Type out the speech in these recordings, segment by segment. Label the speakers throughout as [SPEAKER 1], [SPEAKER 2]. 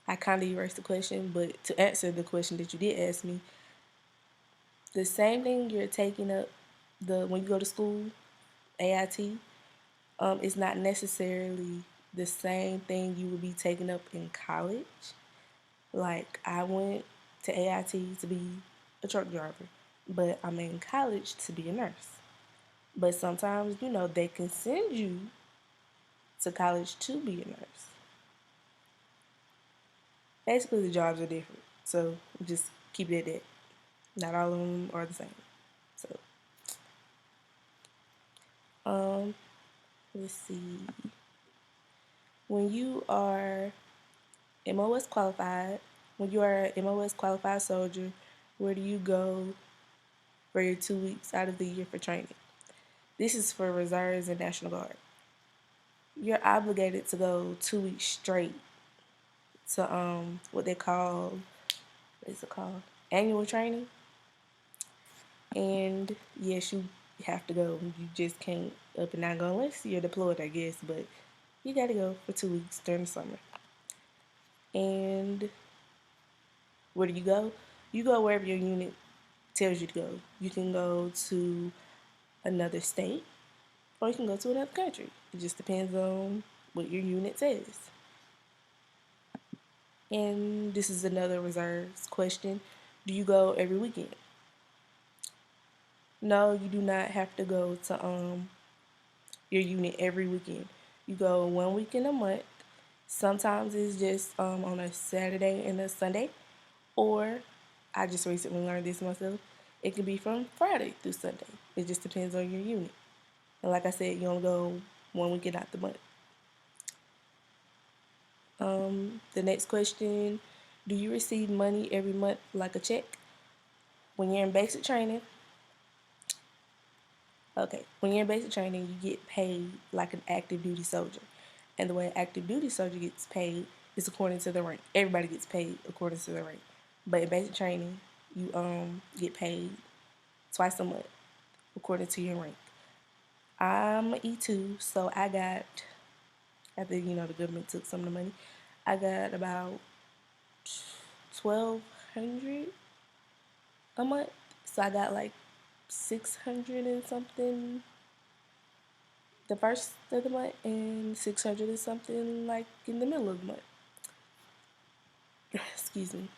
[SPEAKER 1] I kind of erased the question, but to answer the question that you did ask me, the same thing you're taking up the when you go to school, AIT, it's not necessarily the same thing you would be taking up in college. Like I went to AIT to be a truck driver, but I'm in college to be a nurse. But sometimes, they can send you to college to be a nurse. Basically, the jobs are different. So just keep it at that. Not all of them are the same. So, um, let's see. When you are MOS qualified, when you are an MOS qualified soldier, where do you go for your 2 weeks out of the year for training? This is for reserves and National Guard. You're obligated to go 2 weeks straight to what they call what is it called? Annual training. And yes, you have to go. You just can't up and not go unless you're deployed, I guess. But you got to go for 2 weeks during the summer. And where do you go? You go wherever your unit tells you to go. You can go to another state or you can go to another country. It just depends on what your unit says. And this is another reserves question. Do you go every weekend? No, you do not have to go to your unit every weekend. You go 1 weekend a month. Sometimes it's just on a Saturday and a Sunday, or I just recently learned this myself. It can be from Friday through Sunday. It just depends on your unit. And like I said, you only go 1 weekend out the month. The next question: do you receive money every month like a check? When you're in basic training, okay, when you're in basic training, you get paid like an active duty soldier. And the way an active duty soldier gets paid is according to the rank. Everybody gets paid according to the rank. But in basic training, you get paid twice a month according to your rank. I'm E2, so I got after the government took some of the money, I got about 1,200 a month. So I got like 600 and something the first of the month and 600 and something like in the middle of the month. Excuse me.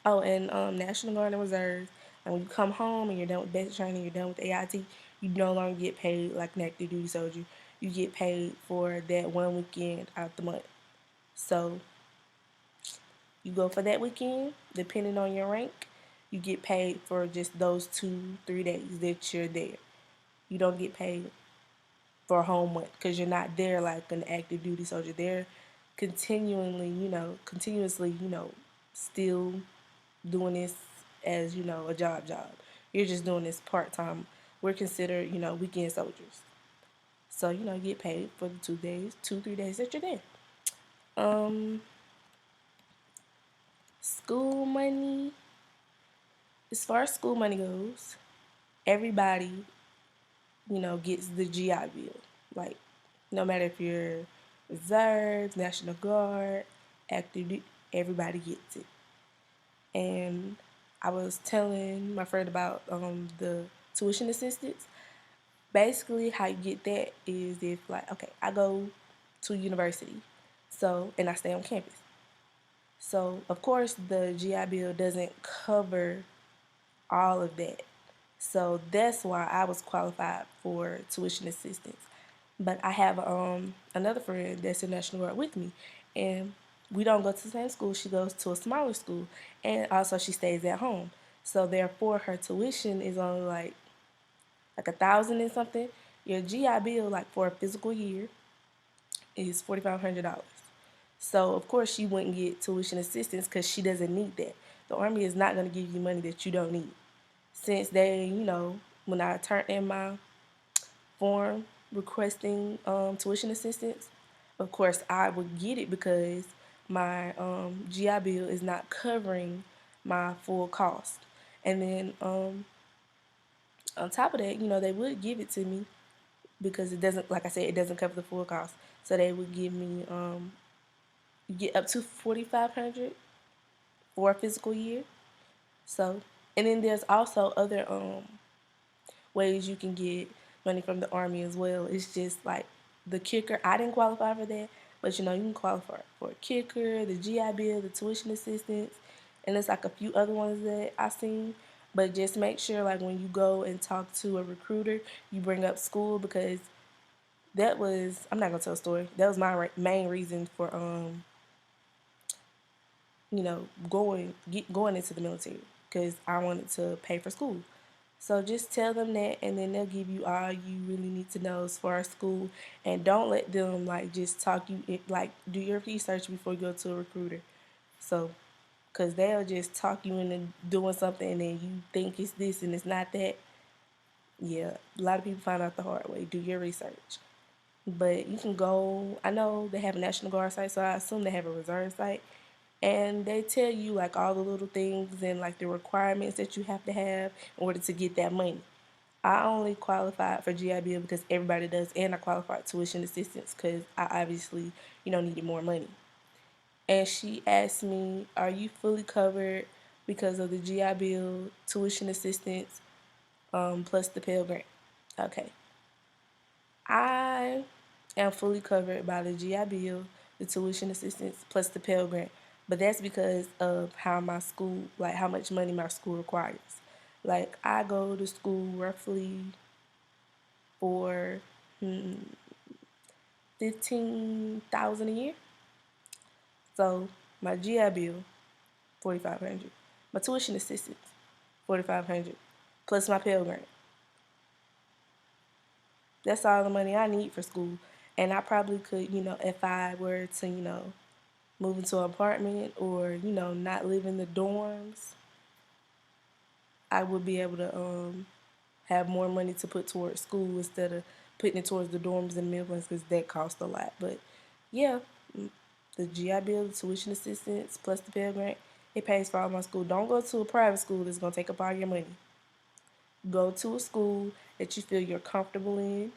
[SPEAKER 1] Oh, and National Guard and Reserve. And when you come home and you're done with basic training, you're done with AIT, you no longer get paid like an active duty soldier. You get paid for that 1 weekend out the month. So you go for that weekend, depending on your rank, you get paid for just those 2, 3 days that you're there. You don't get paid for a whole month because you're not there like an active duty soldier. They're continuously, still doing this as, a job. You're just doing this part time. We're considered, weekend soldiers. So, you get paid for the 2 days, 2, 3 days that you're there. Um, School money. As far as school money goes, everybody, gets the GI Bill. Like, no matter if you're reserves, National Guard, active duty, everybody gets it. And I was telling my friend about the tuition assistance. Basically, how you get that is if, like, okay, I go to university, so and I stay on campus. So of course, the GI Bill doesn't cover all of that. So that's why I was qualified for tuition assistance. But I have another friend that's in National Guard with me, and we don't go to the same school. She goes to a smaller school, and also she stays at home. So therefore, her tuition is only like 1,000 and something. Your GI Bill, like for a physical year, is $4,500. So of course she wouldn't get tuition assistance because she doesn't need that. The Army is not going to give you money that you don't need. Since they, when I turned in my form requesting tuition assistance, of course I would get it because my GI Bill is not covering my full cost. And then on top of that, they would give it to me because it doesn't, like I said, it doesn't cover the full cost. So they would give me you get up to 4,500 for a physical year. So, and then there's also other ways you can get money from the army as well. It's just like the kicker. I didn't qualify for that, but you can qualify for a kicker, the GI Bill, the tuition assistance, and there's like a few other ones that I seen. But just make sure, like when you go and talk to a recruiter, you bring up school, because that was, I'm not gonna tell a story. That was my main reason for going into the military, because I wanted to pay for school. So just tell them that, and then they'll give you all you really need to know as far as school. And don't let them like just talk you like do your research before you go to a recruiter. So, cause they'll just talk you into doing something, and then you think it's this and it's not that. Yeah, a lot of people find out the hard way. Do your research. But you can go. I know they have a National Guard site, so I assume they have a reserve site, and they tell you like all the little things and like the requirements that you have to have in order to get that money. I only qualified for GI Bill because everybody does, and I qualified tuition assistance because I obviously, needed more money. And she asked me, "Are you fully covered because of the GI Bill, tuition assistance, plus the Pell Grant?" Okay, I am fully covered by the GI Bill, the tuition assistance, plus the Pell Grant. But that's because of how my school, like how much money my school requires. Like I go to school roughly for 15,000 a year. So my GI Bill, 4,500. My tuition assistance, 4,500, plus my Pell Grant. That's all the money I need for school. And I probably could, if I were to, move into an apartment or, not live in the dorms, I would be able to have more money to put towards school instead of putting it towards the dorms and Midlands, because that costs a lot. But yeah, the GI Bill, the tuition assistance, plus the Pell Grant, it pays for all my school. Don't go to a private school that's going to take up all your money. Go to a school that you feel you're comfortable in,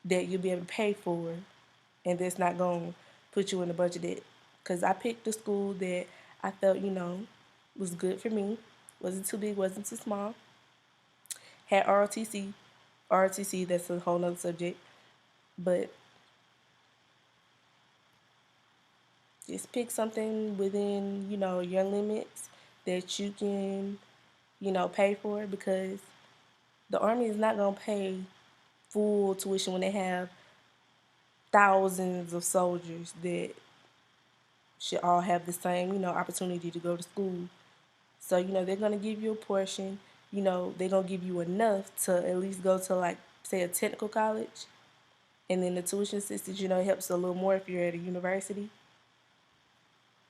[SPEAKER 1] that you'll be able to pay for, and that's not going to put you in a bunch of debt. Because I picked a school that I felt, was good for me. Wasn't too big, wasn't too small. Had ROTC. ROTC, that's a whole nother subject. But just pick something within, your limits that you can, pay for, because the Army is not going to pay full tuition when they have thousands of soldiers that should all have the same, opportunity to go to school. So, they're going to give you a portion, they're going to give you enough to at least go to, like, say, a technical college. And then the tuition assistance, it helps a little more if you're at a university.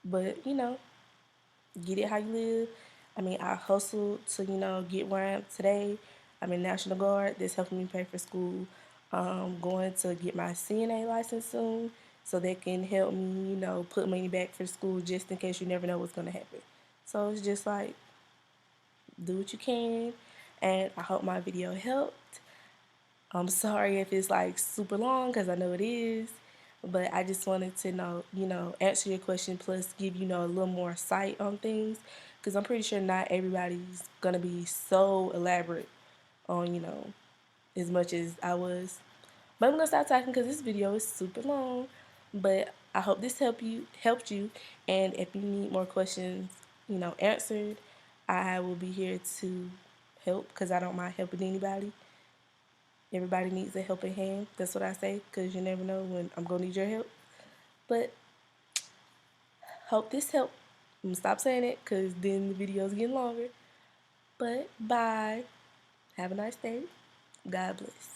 [SPEAKER 1] But, get it how you live. I mean, I hustled to, get where I am today. I'm in National Guard. That's helping me pay for school. Going to get my CNA license soon, so they can help me, put money back for school, just in case you never know what's going to happen. So it's just like, do what you can. And I hope my video helped. I'm sorry if it's like super long, because I know it is. But I just wanted to know, answer your question, plus give you, a little more sight on things. Because I'm pretty sure not everybody's going to be so elaborate on, as much as I was. But I'm going to stop talking because this video is super long. But I hope this helped you. And if you need more questions, answered, I will be here to help, because I don't mind helping anybody. Everybody needs a helping hand. That's what I say, because you never know when I'm going to need your help. But hope this helped. I'm going to stop saying it, because then the video's getting longer. But bye. Have a nice day. God bless.